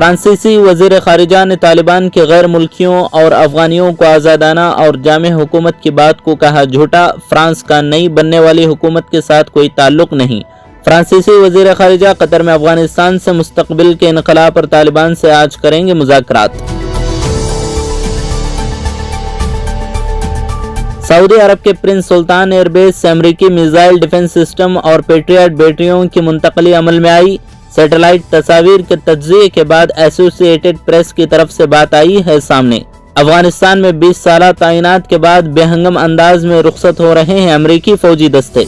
फ्रांसीसी वज़ीर ख़ारिजा ने तालिबान के गैर मुल्कियों और अफ़गानियों को आज़ादाना और जामे हुकूमत की बात को कहा झूठा। फ्रांस का नई बनने वाली हुकूमत के साथ कोई ताल्लुक़ नहीं। फ्रांसीसी वज़ीर ख़ारिजा कतर में अफ़गानिस्तान से मुस्तक़बिल के इनक़लाब पर तालिबान से आज करेंगे मुज़ाकरात। सऊदी अरब के प्रिंस सुल्तान एयरबेस से अमरीकी मिसाइल डिफेंस सिस्टम और पेट्रियट बैटरियों की मुंतकली अमल में आई। सैटेलाइट तस्वीर के तज्ज़िये के बाद एसोसिएटेड प्रेस की तरफ से बात आई है सामने। अफगानिस्तान में 20 साल तैनात के बाद बेहंगम अंदाज में रुखसत हो रहे हैं अमरीकी फौजी दस्ते।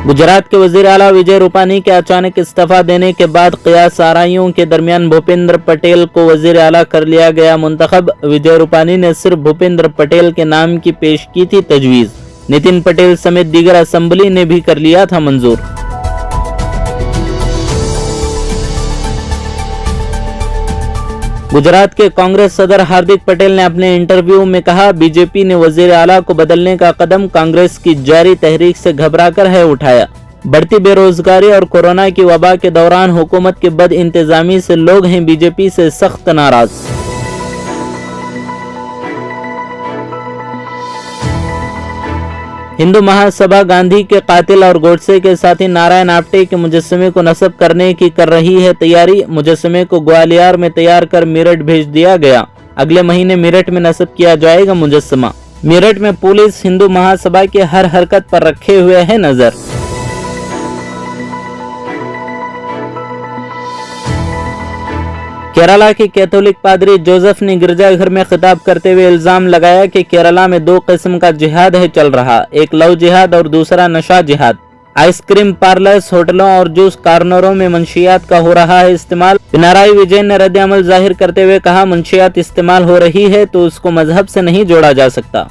गुजरात के वज़ीर आला विजय रूपानी के अचानक इस्तीफा देने के बाद क़ियास आराइयों के दरमियान भूपेंद्र पटेल को वज़ीर आला कर लिया गया मुंतखब। विजय रूपानी ने सिर्फ भूपेंद्र पटेल के नाम की पेश की थी तजवीज़। नितिन पटेल समेत दीगर असेंबली ने भी कर लिया था मंजूर। गुजरात के कांग्रेस सदर हार्दिक पटेल ने अपने इंटरव्यू में कहा, बीजेपी ने वजीर आला को बदलने का कदम कांग्रेस की जारी तहरीक से घबराकर है उठाया। बढ़ती बेरोजगारी और कोरोना की वबा के दौरान हुकूमत के बद इंतजामी से लोग हैं बीजेपी से सख्त नाराज। हिंदू महासभा गांधी के कातिल और गोडसे के साथी नारायण आप्टे के मुजस्समे को नस्ब करने की कर रही है तैयारी। मुजस्समे को ग्वालियर में तैयार कर मेरठ भेज दिया गया। अगले महीने मेरठ में नस्ब किया जाएगा मुजस्समा। मेरठ में पुलिस हिंदू महासभा की हर हरकत पर रखे हुए है नजर। केरला के कैथोलिक पादरी जोसेफ ने गिरजाघर में खिताब करते हुए इल्जाम लगाया कि केरला में 2 किस्म का जिहाद है चल रहा, एक लव जिहाद और दूसरा नशा जिहाद। आइसक्रीम पार्लर्स, होटलों और जूस कॉर्नरों में मंशियात का हो रहा है इस्तेमाल। पिनाराई विजयन ने रद्द अमल जाहिर करते हुए कहा, मंशियात इस्तेमाल हो रही है तो उसको मजहब से नहीं जोड़ा जा सकता।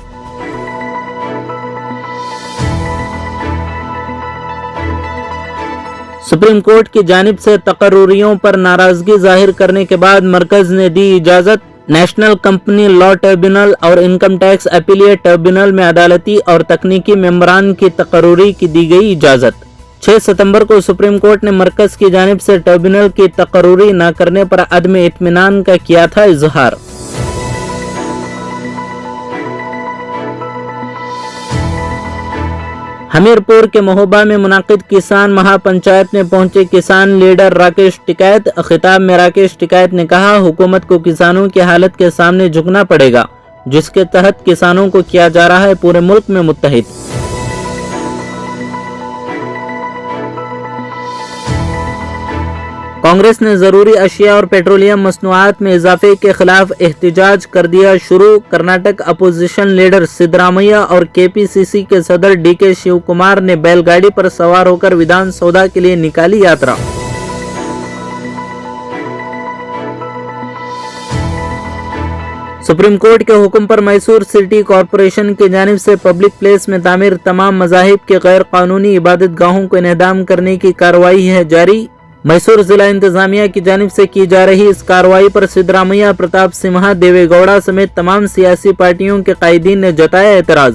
सुप्रीम कोर्ट की जानिब से तकर्रुरियों पर नाराजगी जाहिर करने के बाद मरकज ने दी इजाजत। नेशनल कंपनी लॉ ट्रिब्यूनल और इनकम टैक्स अपीलिएट ट्रिब्यूनल में अदालती और तकनीकी मेंबरान की तकर्रुरी की दी गई इजाजत। 6 सितंबर को सुप्रीम कोर्ट ने मरकज की जानिब से ट्रिब्यूनल की तकर्रुरी न करने पर अदम इत्मीनान का किया था इजहार। हमीरपुर के महोबा में मुनाकिद किसान महापंचायत में पहुंचे किसान लीडर राकेश टिकैत। खिताब में राकेश टिकैत ने कहा, हुकूमत को किसानों की हालत के सामने झुकना पड़ेगा, जिसके तहत किसानों को किया जा रहा है पूरे मुल्क में मुत्तहिद। कांग्रेस ने जरूरी अशिया और पेट्रोलियम मसनूआत में इजाफे के खिलाफ एहतजाज कर दिया शुरू। कर्नाटक अपोजिशन लीडर सिद्धरामैया और केपीसीसी के सदर डीके शिव कुमार ने बैलगाड़ी पर सवार होकर विधान सौधा के लिए निकाली यात्रा। सुप्रीम कोर्ट के हुक्म पर मैसूर सिटी कॉरपोरेशन की जानिब से पब्लिक प्लेस में तामीर तमाम मज़ाहिब के गैर कानूनी इबादत गाहों को इनेहदाम करने की कार्रवाई है जारी। मैसूर जिला इंतजामिया की जानिब से की जा रही इस कार्रवाई पर सिद्धरामैया, प्रताप सिम्हा, देवेगौड़ा समेत तमाम सियासी पार्टियों के कायदीन ने जताया एतराज।